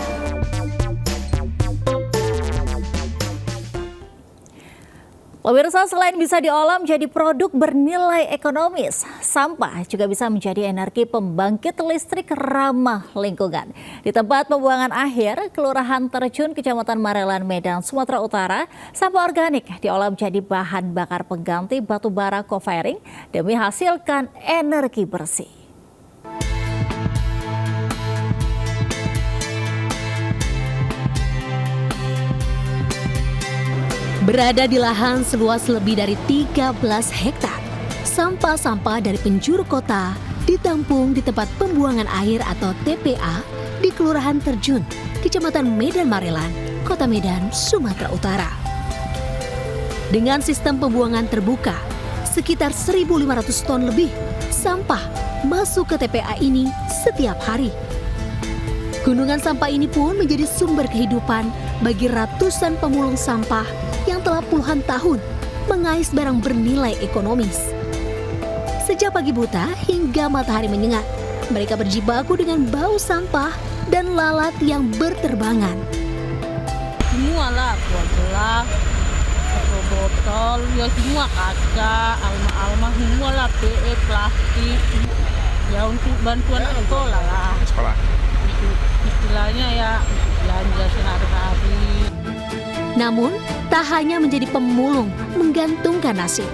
Pemirsa, selain bisa diolah menjadi produk bernilai ekonomis, sampah juga bisa menjadi energi pembangkit listrik ramah lingkungan. Di tempat pembuangan akhir, Kelurahan Terjun, Kecamatan Marelan, Medan, Sumatera Utara, sampah organik diolah menjadi bahan bakar pengganti batu bara co-firing demi hasilkan energi bersih. Berada di lahan seluas lebih dari 13 hektar, sampah-sampah dari penjuru kota ditampung di tempat pembuangan air atau TPA di Kelurahan Terjun, Kecamatan Medan Marelan, Kota Medan, Sumatera Utara. Dengan sistem pembuangan terbuka, sekitar 1.500 ton lebih sampah masuk ke TPA ini setiap hari. Gunungan sampah ini pun menjadi sumber kehidupan bagi ratusan pemulung sampah yang telah puluhan tahun mengais barang bernilai ekonomis. Sejak pagi buta hingga matahari menyengat, mereka berjibaku dengan bau sampah dan lalat yang berterbangan. Semua lah, buah gelas, botol, ya semua kaca, alma-alma, semua lah, PE, plastik. Ya untuk bantuan sekolah lah. Sekolah. Istilahnya ya belanja sehari-hari. Namun, tak hanya menjadi pemulung menggantungkan nasib.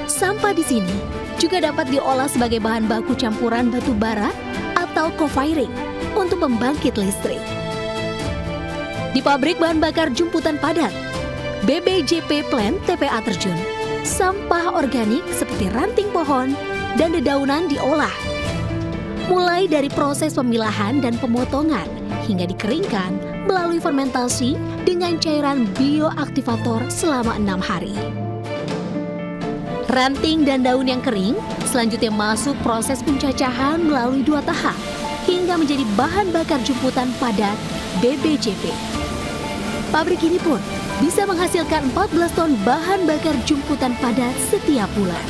Sampah di sini juga dapat diolah sebagai bahan baku campuran batu bara atau co-firing untuk pembangkit listrik. Di pabrik bahan bakar jumputan padat, BBJP Plant TPA Terjun, sampah organik seperti ranting pohon dan dedaunan diolah. Mulai dari proses pemilahan dan pemotongan hingga dikeringkan melalui fermentasi dengan cairan bioaktivator selama 6 hari. Ranting dan daun yang kering selanjutnya masuk proses pencacahan melalui 2 tahap, hingga menjadi bahan bakar jemputan padat BBJP. Pabrik ini pun bisa menghasilkan 14 ton bahan bakar jemputan padat setiap bulan.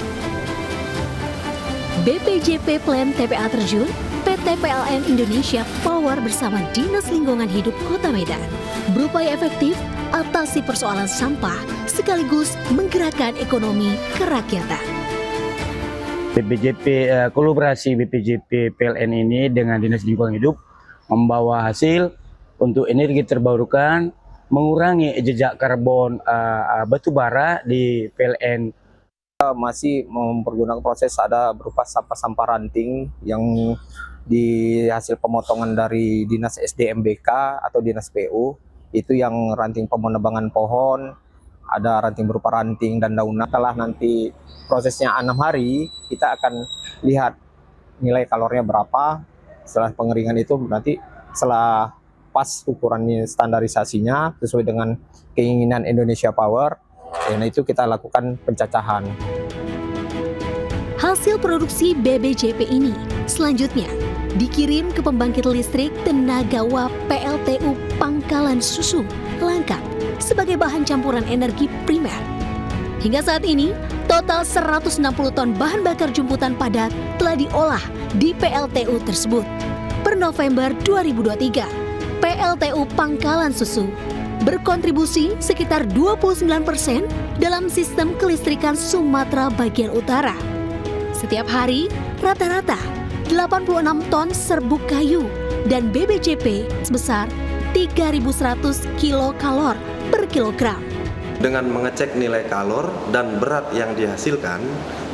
BPJP Plan TPA terjun, PT PLN Indonesia Power bersama Dinas Lingkungan Hidup Kota Medan berupaya efektif atasi persoalan sampah sekaligus menggerakkan ekonomi kerakyatan. Kolaborasi BPJP PLN ini dengan Dinas Lingkungan Hidup membawa hasil untuk energi terbarukan, mengurangi jejak karbon batu bara di PLN. Masih mempergunakan proses ada berupa sampah-sampah ranting yang di hasil pemotongan dari Dinas SDMBK atau Dinas PU, itu yang ranting penebangan pohon, ada ranting berupa ranting dan daunan. Setelah nanti prosesnya 6 hari, kita akan lihat nilai kalornya berapa. Setelah pengeringan itu nanti setelah pas ukurannya standarisasinya sesuai dengan keinginan Indonesia Power, dan itu kita lakukan pencacahan. Hasil produksi BBJP ini selanjutnya dikirim ke pembangkit listrik tenaga uap PLTU Pangkalan Susu Langkat sebagai bahan campuran energi primer. Hingga saat ini, total 160 ton bahan bakar jemputan padat telah diolah di PLTU tersebut. Per November 2023, PLTU Pangkalan Susu berkontribusi sekitar 29% dalam sistem kelistrikan Sumatera bagian utara. Setiap hari, rata-rata 86 ton serbuk kayu dan BBJP sebesar 3.100 kilokalor per kilogram. Dengan mengecek nilai kalor dan berat yang dihasilkan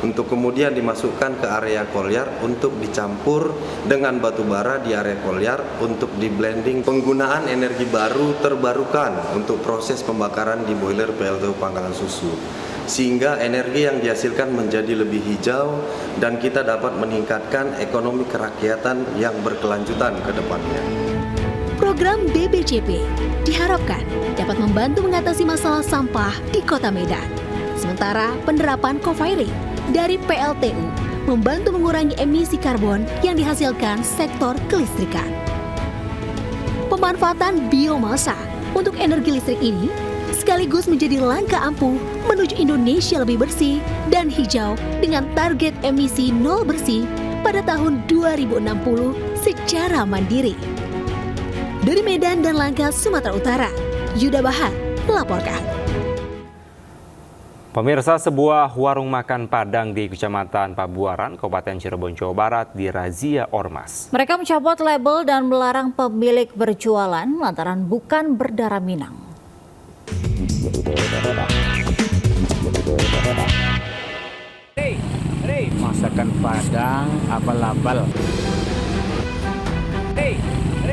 untuk kemudian dimasukkan ke area kolyar untuk dicampur dengan batu bara di area kolyar untuk di blending. Penggunaan energi baru terbarukan untuk proses pembakaran di boiler PLTU Pangkalan Susu, sehingga energi yang dihasilkan menjadi lebih hijau dan kita dapat meningkatkan ekonomi kerakyatan yang berkelanjutan ke depannya. Program BBJP diharapkan dapat membantu mengatasi masalah sampah di Kota Medan. Sementara penerapan co-firing dari PLTU membantu mengurangi emisi karbon yang dihasilkan sektor kelistrikan. Pemanfaatan biomasa untuk energi listrik ini sekaligus menjadi langkah ampuh menuju Indonesia lebih bersih dan hijau dengan target emisi nol bersih pada tahun 2060 secara mandiri. Dari Medan dan Langkat, Sumatera Utara, Yuda Bahar melaporkan. Pemirsa, sebuah warung makan Padang di Kecamatan Pabuaran, Kabupaten Cirebon, Jawa Barat dirazia ormas. Mereka mencabut label dan melarang pemilik berjualan lantaran bukan berdarah Minang. Masakan Padang abal-abal.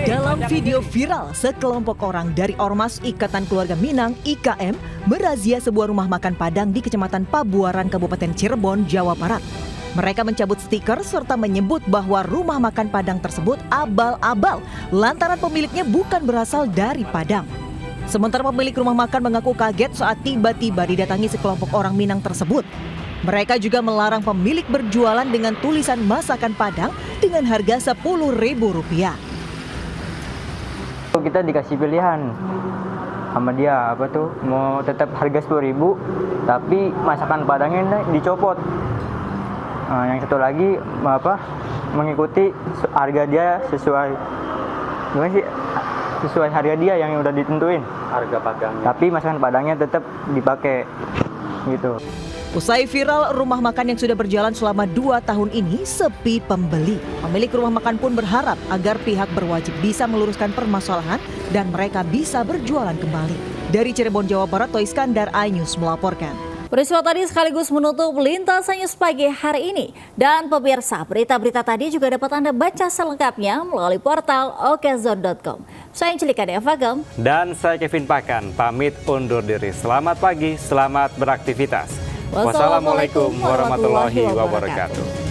Dalam video viral, sekelompok orang dari Ormas Ikatan Keluarga Minang (IKM) merazia sebuah rumah makan Padang di Kecamatan Pabuaran, Kabupaten Cirebon, Jawa Barat. Mereka mencabut stiker serta menyebut bahwa rumah makan Padang tersebut abal-abal lantaran pemiliknya bukan berasal dari Padang. Sementara pemilik rumah makan mengaku kaget saat tiba-tiba didatangi sekelompok orang Minang tersebut. Mereka juga melarang pemilik berjualan dengan tulisan masakan Padang dengan harga Rp10.000. Kita dikasih pilihan sama dia mau tetap harga 10.000 tapi masakan Padangnya dicopot. Yang satu lagi mengikuti harga dia sesuai harga dia yang udah ditentuin harga Padang. Tapi masakan Padangnya tetap dipakai gitu. Usai viral, rumah makan yang sudah berjalan selama 2 tahun ini sepi pembeli. Pemilik rumah makan pun berharap agar pihak berwajib bisa meluruskan permasalahan dan mereka bisa berjualan kembali. Dari Cirebon, Jawa Barat, Toy Iskandar, iNews melaporkan. Peristiwa tadi sekaligus menutup Lintasan News pagi hari ini. Dan pemirsa, berita-berita tadi juga dapat Anda baca selengkapnya melalui portal okezone.com. Saya Angelika Devagem. Dan saya Kevin Pakan, pamit undur diri. Selamat pagi, selamat beraktivitas. Wassalamualaikum warahmatullahi wabarakatuh.